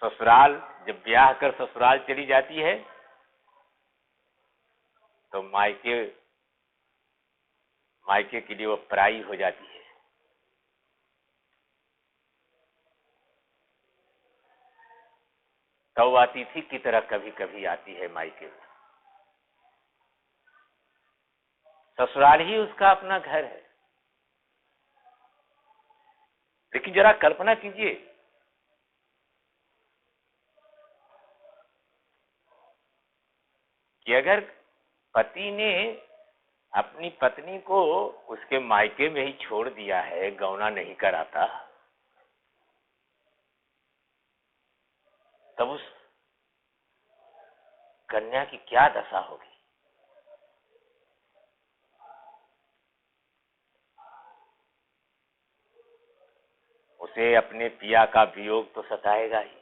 ससुराल जब ब्याह कर ससुराल चली जाती है तो मायके मायके के लिए वो पराई हो जाती है। तो अतिथि की तरह कभी कभी आती है मायके। ससुराल ही उसका अपना घर है। लेकिन जरा कल्पना कीजिए कि अगर पति ने अपनी पत्नी को उसके मायके में ही छोड़ दिया है, गौना नहीं कराता, तब उस कन्या की क्या दशा होगी। उसे अपने पिया का वियोग तो सताएगा ही,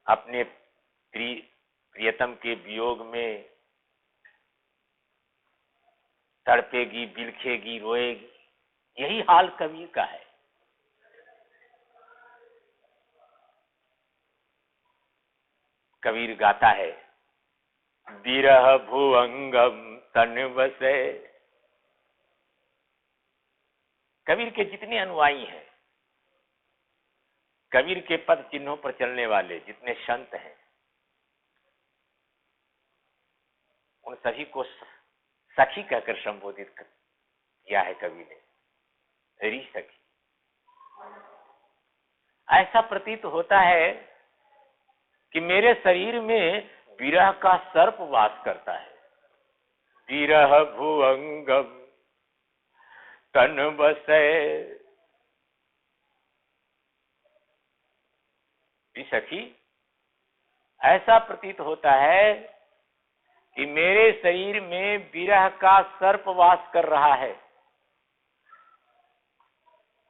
अपने प्रियतम के वियोग में तड़पेगी, बिलखेगी, रोएगी। यही हाल कबीर का है। कबीर गाता है, विरह भुअंगम तन बसे। कबीर के जितने अनुयायी हैं, कबीर के पद चिन्हों पर चलने वाले जितने संत हैं, उन सभी को सखी कहकर संबोधित किया है कवि ने। री सखी। ऐसा प्रतीत होता है कि मेरे शरीर में विरह का सर्प वास करता है। विरह भुअंगम तन बसे। सखी, ऐसा प्रतीत होता है कि मेरे शरीर में विरह का सर्प वास कर रहा है।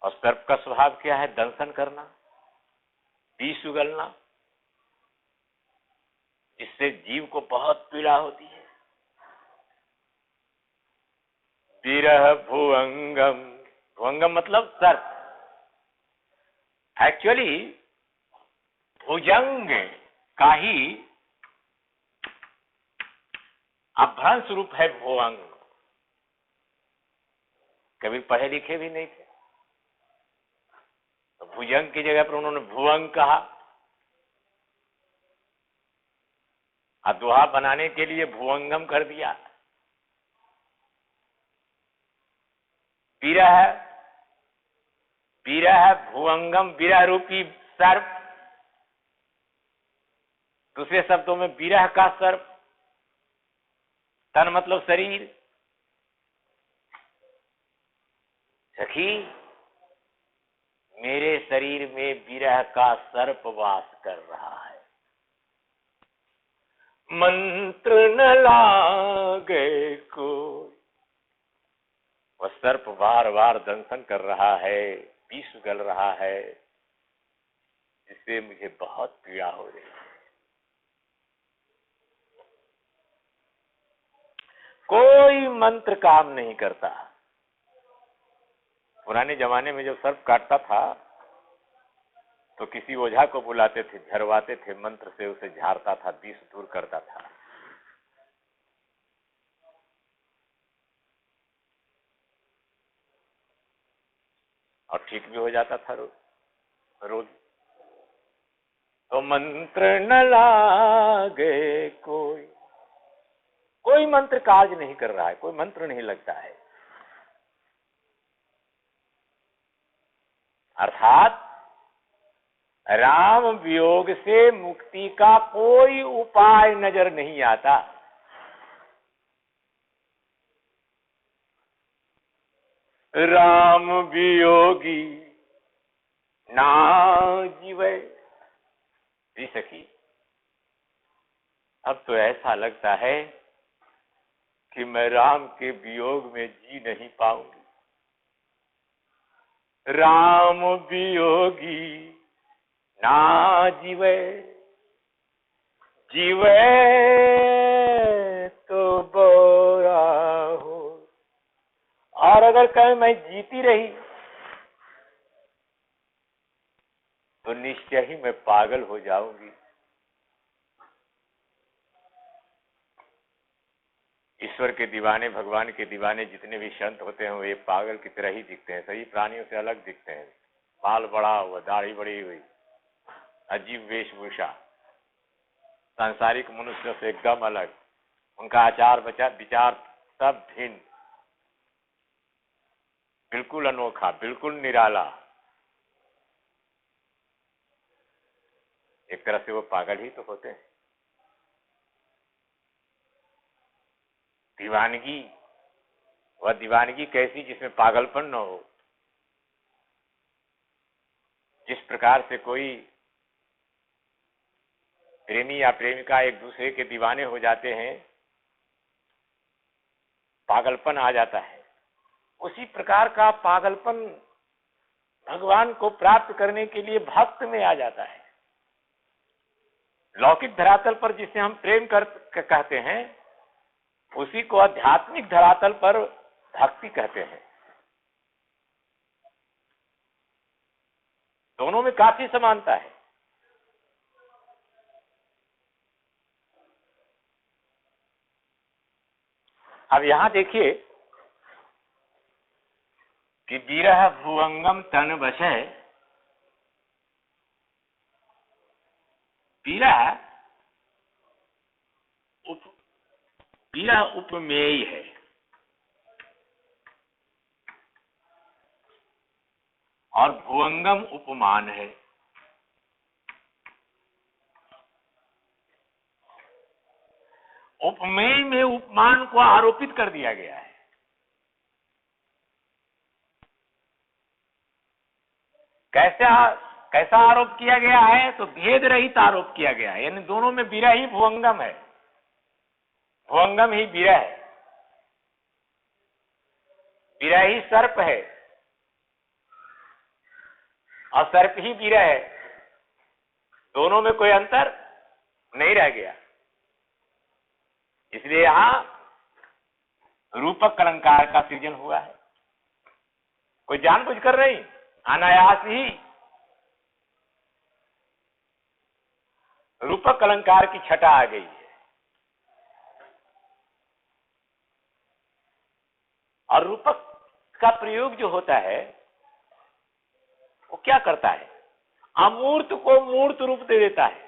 और सर्प का स्वभाव क्या है? दंशन करना, विष उगलना, जिससे जीव को बहुत पीड़ा होती है। विरह भुअंगम, भुअंगम मतलब सर्प। एक्चुअली भुजंग का ही अभ्रंश रूप है भुअंग। कभी पढ़े लिखे भी नहीं थे तो भुजंग की जगह पर उन्होंने भुअंग कहा। दोहा बनाने के लिए भुअंगम कर दिया। विरह, विरह भुअंगम, विरह रूपी सर्प। दूसरे शब्दों में विरह का सर्प। तन मतलब शरीर। सखी, मेरे शरीर में विरह का सर्प वास कर रहा है। मंत्र न लागे को। वह सर्प बार बार दंशन कर रहा है, विष उगल रहा है, जिससे मुझे बहुत पीड़ा हो रही है। कोई मंत्र काम नहीं करता। पुराने जमाने में जब सर्प काटता था तो किसी ओझा को बुलाते थे, झरवाते थे, मंत्र से उसे झाड़ता था, विष दूर करता था। और ठीक भी हो जाता था रोज। तो मंत्र न लागे कोई, कोई मंत्र कार्य नहीं कर रहा है, कोई मंत्र नहीं लगता है। अर्थात राम वियोग से मुक्ति का कोई उपाय नजर नहीं आता। राम वियोगी ना जीवे। जी सखी, अब तो ऐसा लगता है कि मैं राम के वियोग में जी नहीं पाऊंगी। राम वियोगी ना जीवे, जीवे तो बोरा हो। और अगर कहीं मैं जीती रही तो निश्चय ही मैं पागल हो जाऊंगी। ईश्वर के दीवाने, भगवान के दीवाने जितने भी संत होते हैं वो ये पागल की तरह ही दिखते हैं, सही प्राणियों से अलग दिखते हैं। बाल बड़ा हुआ, दाढ़ी बड़ी हुई, अजीब वेशभूषा, सांसारिक मनुष्य से एकदम अलग, उनका आचार विचार सब भिन्न, बिल्कुल अनोखा, बिल्कुल निराला। एक तरह से वो पागल ही तो होते हैं। दीवानगी, वह दीवानगी कैसी जिसमें पागलपन न हो। जिस प्रकार से कोई प्रेमी या प्रेमिका एक दूसरे के दीवाने हो जाते हैं, पागलपन आ जाता है, उसी प्रकार का पागलपन भगवान को प्राप्त करने के लिए भक्त में आ जाता है। लौकिक धरातल पर जिसे हम प्रेम कहते हैं, उसी को आध्यात्मिक धरातल पर भक्ति कहते हैं। दोनों में काफी समानता है। अब यहां देखिए कि विरह भुवंगम तन वशय, विरह उपमेय है। और भुवंगम उपमान है। उपमेय में उपमान को आरोपित कर दिया गया है। कैसा आरोप किया गया है? तो भेद रहित आरोप किया गया है, यानी दोनों में विरह ही भुवंगम है, भुवंगम ही विरह है, विरह ही सर्प है और सर्प ही विरह है। दोनों में कोई अंतर नहीं रह गया। इसलिए यहां रूपक अलंकार का सृजन हुआ है, कोई जानबूझकर नहीं, अनायास ही रूपक अलंकार की छटा आ गई है। और रूपक का प्रयोग जो होता है वो क्या करता है? अमूर्त को मूर्त रूप दे देता है।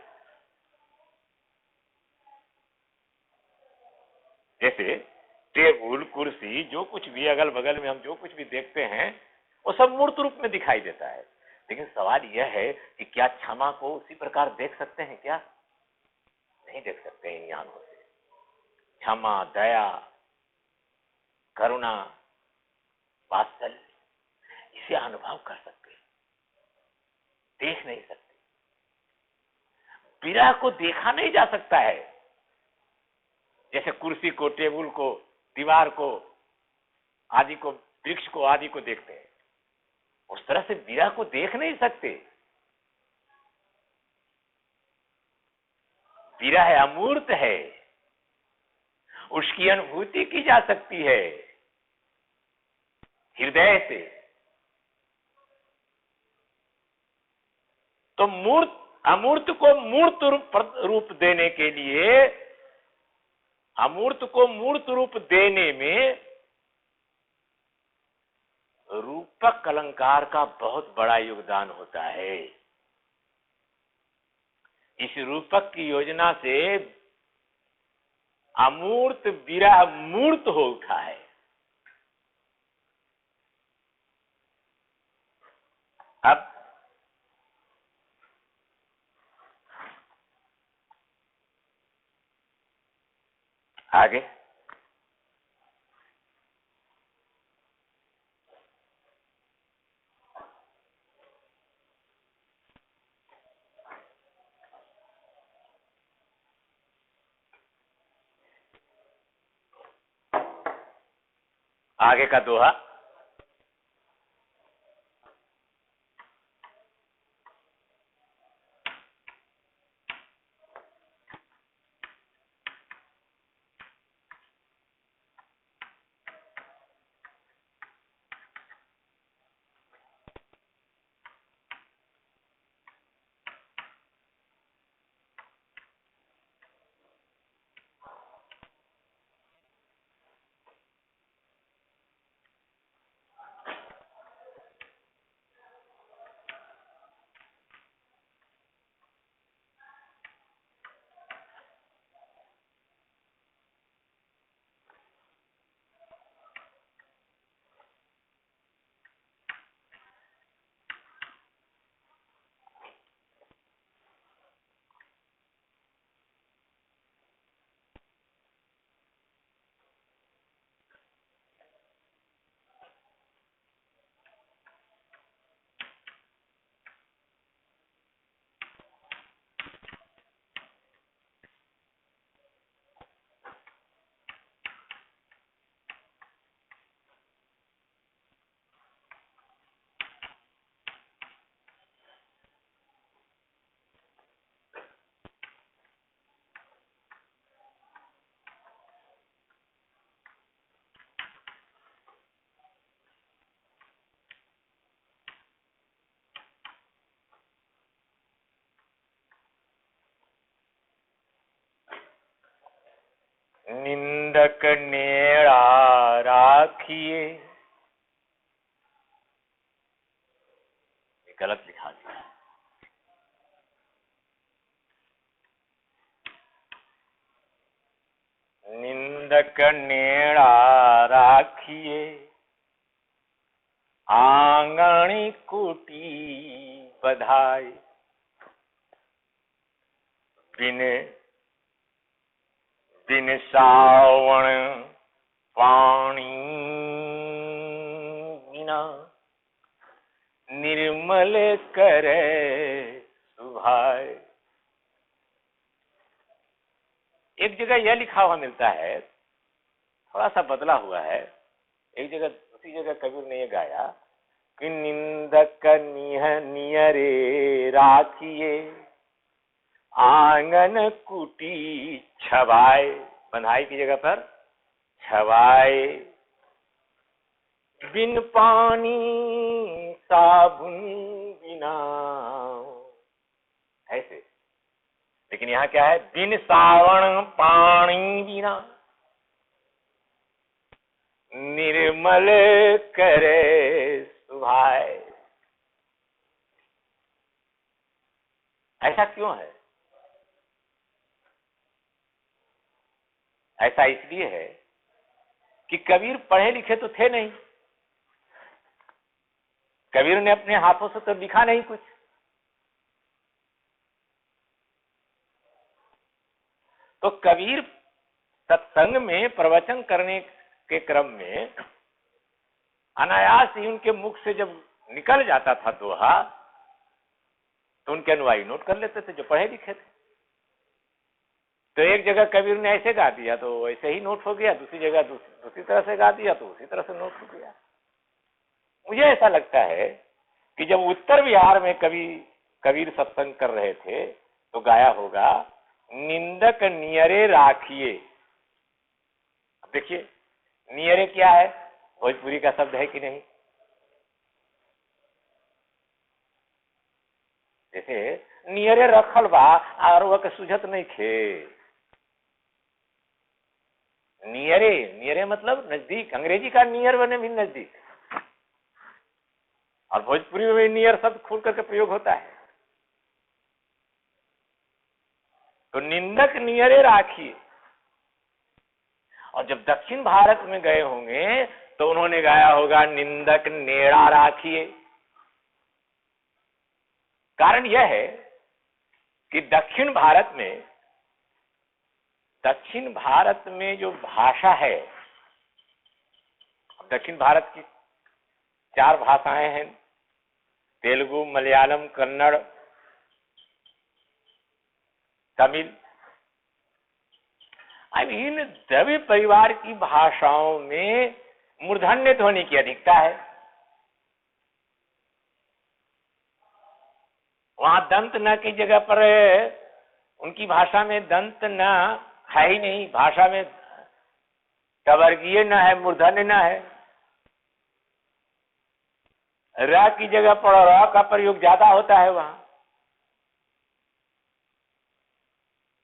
जैसे टेबल, कुर्सी, जो कुछ भी अगल बगल में हम जो कुछ भी देखते हैं वो सब मूर्त रूप में दिखाई देता है। लेकिन सवाल यह है कि क्या क्षमा को उसी प्रकार देख सकते हैं? क्या नहीं देख सकते हैं इन आंखों से। क्षमा, दया, करुणा, वात्सल्य, इसे अनुभव कर सकते हैं, देख नहीं सकते। विरह को देखा नहीं जा सकता है। जैसे कुर्सी को, टेबल को, दीवार को आदि को, वृक्ष को आदि को देखते हैं, उस तरह से विरह को देख नहीं सकते। विरह अमूर्त है, उसकी अनुभूति की जा सकती है हृदय से। तो अमूर्त को मूर्त रूप देने के लिए, अमूर्त को मूर्त रूप देने में रूपक अलंकार का बहुत बड़ा योगदान होता है। इस रूपक की योजना से अमूर्त विरह मूर्त हो उठा है। अब आगे आगे का दोहा, निंदक नेड़ा राखिए, गलत लिखा दिया। निंदक नेड़ा राखिए, आंगणी कुटी बधाई, बिन बिन सावण पानी बिना, निर्मल करे सुभाए। एक जगह यह लिखा हुआ मिलता है, थोड़ा सा बदला हुआ है। एक जगह, दूसरी जगह कबीर ने ये गाया कि निंदक नियरे राखिए, आंगन कुटी छवाए, बंधाई की जगह पर छवाए, बिन पानी साबुन बिना, ऐसे। लेकिन यहाँ क्या है, बिन सावण पानी बिना, निर्मल करे सुभाए। ऐसा क्यों है? ऐसा इसलिए है कि कबीर पढ़े लिखे तो थे नहीं, कबीर ने अपने हाथों से तो लिखा नहीं कुछ। तो कबीर सत्संग में प्रवचन करने के क्रम में अनायास ही उनके मुख से जब निकल जाता था दोहा, तो उनके अनुयायी नोट कर लेते थे जो पढ़े लिखे थे। तो एक जगह कबीर ने ऐसे गा दिया तो ऐसे ही नोट हो गया, दूसरी जगह दूसरी तरह से गा दिया तो उसी तरह से नोट हो गया। मुझे ऐसा लगता है कि जब उत्तर बिहार में कबीर सत्संग कर रहे थे तो गाया होगा, निंदक नियरे राखिए। देखिए, नियरे क्या है, भोजपुरी का शब्द है कि नहीं? जैसे नियरे रखल बा और वह के सुझत नहीं खे। नियरे, नियरे मतलब नजदीक, अंग्रेजी का नियर बने भी नजदीक, और भोजपुरी में भी नियर शब्द खोल करके प्रयोग होता है। तो निंदक नियरे राखिए। और जब दक्षिण भारत में गए होंगे तो उन्होंने गाया होगा, निंदक नेड़ा राखिए। कारण यह है कि दक्षिण भारत में जो भाषा है, दक्षिण भारत की 4 भाषाएं हैं, तेलुगु, मलयालम, कन्नड़, तमिल। अब इन सभी परिवार की भाषाओं में मूर्धन्य ध्वनि की अधिकता है। वहां दंत न की जगह पर उनकी भाषा में दंत न है ही नहीं, भाषा में तवर्गीय न है, मूर्धन्य न है। र की जगह पर र का प्रयोग ज्यादा होता है वहां।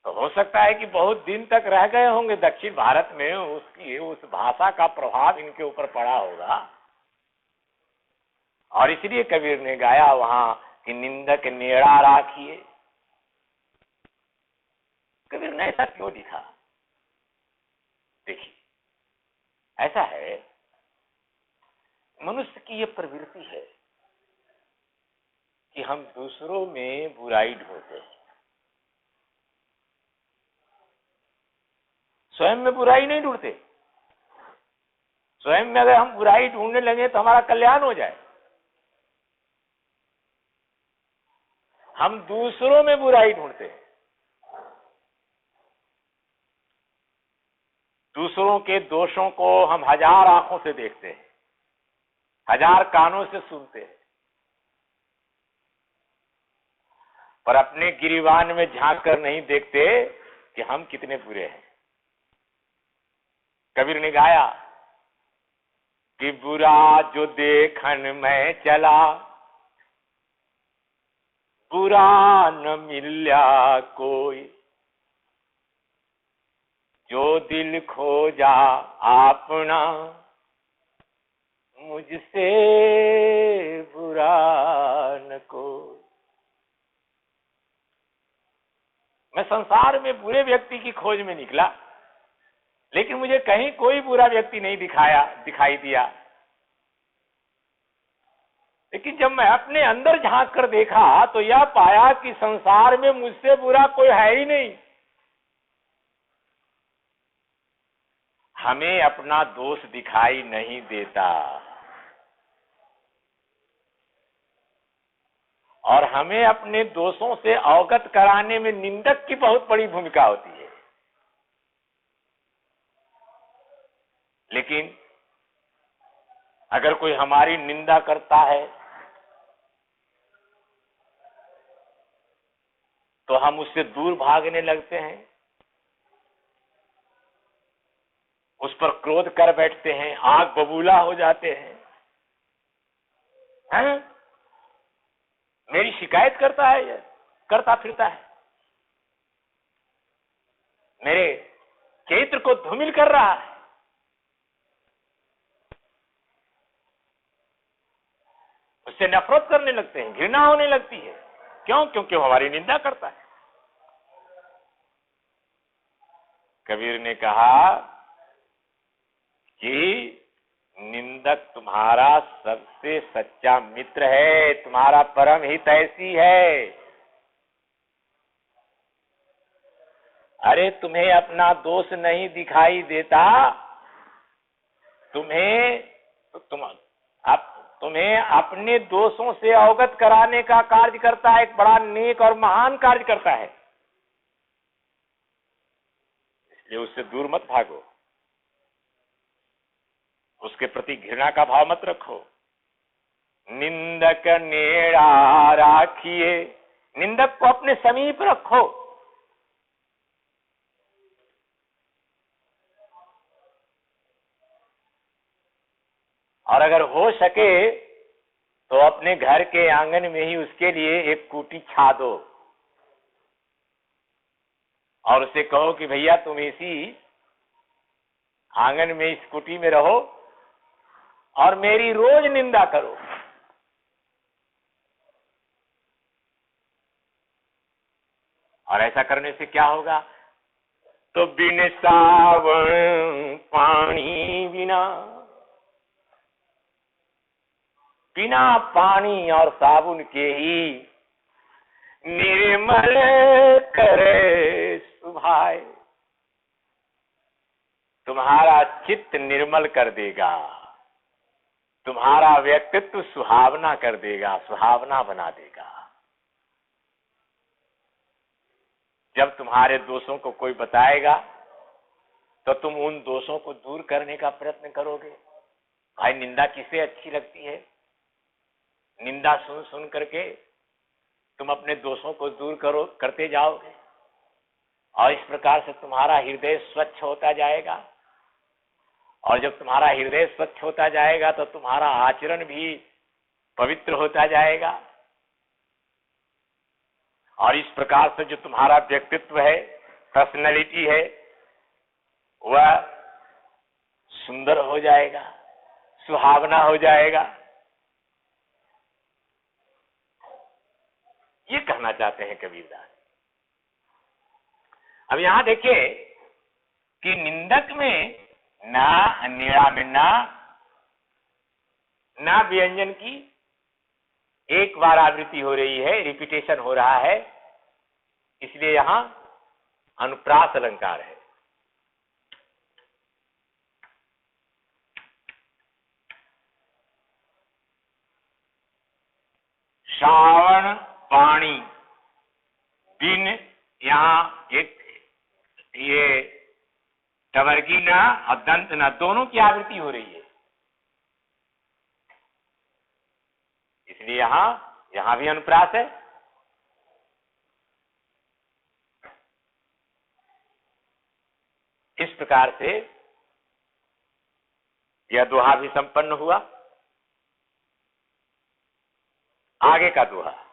तो हो सकता है कि बहुत दिन तक रह गए होंगे दक्षिण भारत में, उस भाषा का प्रभाव इनके ऊपर पड़ा होगा, और इसलिए कबीर ने गाया वहां कि निंदक नेड़ा राखिए। कबीर ने ऐसा क्यों लिखा? देखिए, ऐसा है, मनुष्य की यह प्रवृत्ति है कि हम दूसरों में बुराई ढूंढते हैं, स्वयं में बुराई नहीं ढूंढते। स्वयं में अगर हम बुराई ढूंढने लगे तो हमारा कल्याण हो जाए। हम दूसरों में बुराई ढूंढते हैं, दूसरों के दोषों को हम हजार आंखों से देखते हैं, हजार कानों से सुनते हैं, पर अपने गिरिबान में झांक कर नहीं देखते कि हम कितने बुरे हैं। कबीर ने गाया कि बुरा जो देखन में चला, बुरा न मिल्या कोई, जो दिल खोजा आपना, मुझसे बुरा न कोई। मैं संसार में बुरे व्यक्ति की खोज में निकला, लेकिन मुझे कहीं कोई बुरा व्यक्ति नहीं दिखाई दिया। लेकिन जब मैं अपने अंदर झांक कर देखा तो यह पाया कि संसार में मुझसे बुरा कोई है ही नहीं। हमें अपना दोष दिखाई नहीं देता, और हमें अपने दोषों से अवगत कराने में निंदक की बहुत बड़ी भूमिका होती है। लेकिन अगर कोई हमारी निंदा करता है तो हम उससे दूर भागने लगते हैं, उस पर क्रोध कर बैठते हैं, आग बबूला हो जाते हैं? मेरी शिकायत करता है, ये करता फिरता है, मेरे चरित्र को धूमिल कर रहा है। उससे नफरत करने लगते हैं, घृणा होने लगती है। क्यों? क्योंकि वो हमारी निंदा करता है। कबीर ने कहा कि निंदक तुम्हारा सबसे सच्चा मित्र है, तुम्हारा परम हित ऐसी है। अरे तुम्हें अपना दोष नहीं दिखाई देता, तुम्हें अपने दोषों से अवगत कराने का कार्य करता है, एक बड़ा नेक और महान कार्य करता है। इसलिए उससे दूर मत भागो, उसके प्रति घृणा का भाव मत रखो। निंदक नेड़ा राखिए, निंदक को अपने समीप रखो। और अगर हो सके तो अपने घर के आंगन में ही उसके लिए एक कुटी छा दो और उसे कहो कि भैया तुम इसी आंगन में, इस कुटी में रहो और मेरी रोज निंदा करो। और ऐसा करने से क्या होगा? तो बिन सावन पानी बिना पानी और साबुन के ही निर्मल करे सुभाए। तुम्हारा चित्त निर्मल कर देगा, तुम्हारा व्यक्तित्व सुहावना कर देगा, सुहावना बना देगा। जब तुम्हारे दोषों को कोई बताएगा तो तुम उन दोषों को दूर करने का प्रयत्न करोगे। भाई निंदा किसे अच्छी लगती है? निंदा सुन सुन करके तुम अपने दोषों को दूर करते जाओगे और इस प्रकार से तुम्हारा हृदय स्वच्छ होता जाएगा। और जब तुम्हारा हृदय स्वच्छ होता जाएगा तो तुम्हारा आचरण भी पवित्र होता जाएगा। और इस प्रकार से जो तुम्हारा व्यक्तित्व है, पर्सनैलिटी है, वह सुंदर हो जाएगा, सुहावना हो जाएगा। ये कहना चाहते हैं कबीरदास। अब यहां देखिए कि निंदक में ना नीड़ा में ना व्यंजन की एक बार आवृत्ति हो रही है, रिपीटेशन हो रहा है, इसलिए यहां अनुप्रास अलंकार है। श्रावण पाणी बिन, यहां एक ये टवर्गी ना और दंत ना दोनों की आवृत्ति हो रही है, इसलिए यहां भी अनुप्रास है। इस प्रकार से यह दोहा भी संपन्न हुआ। आगे का दोहा।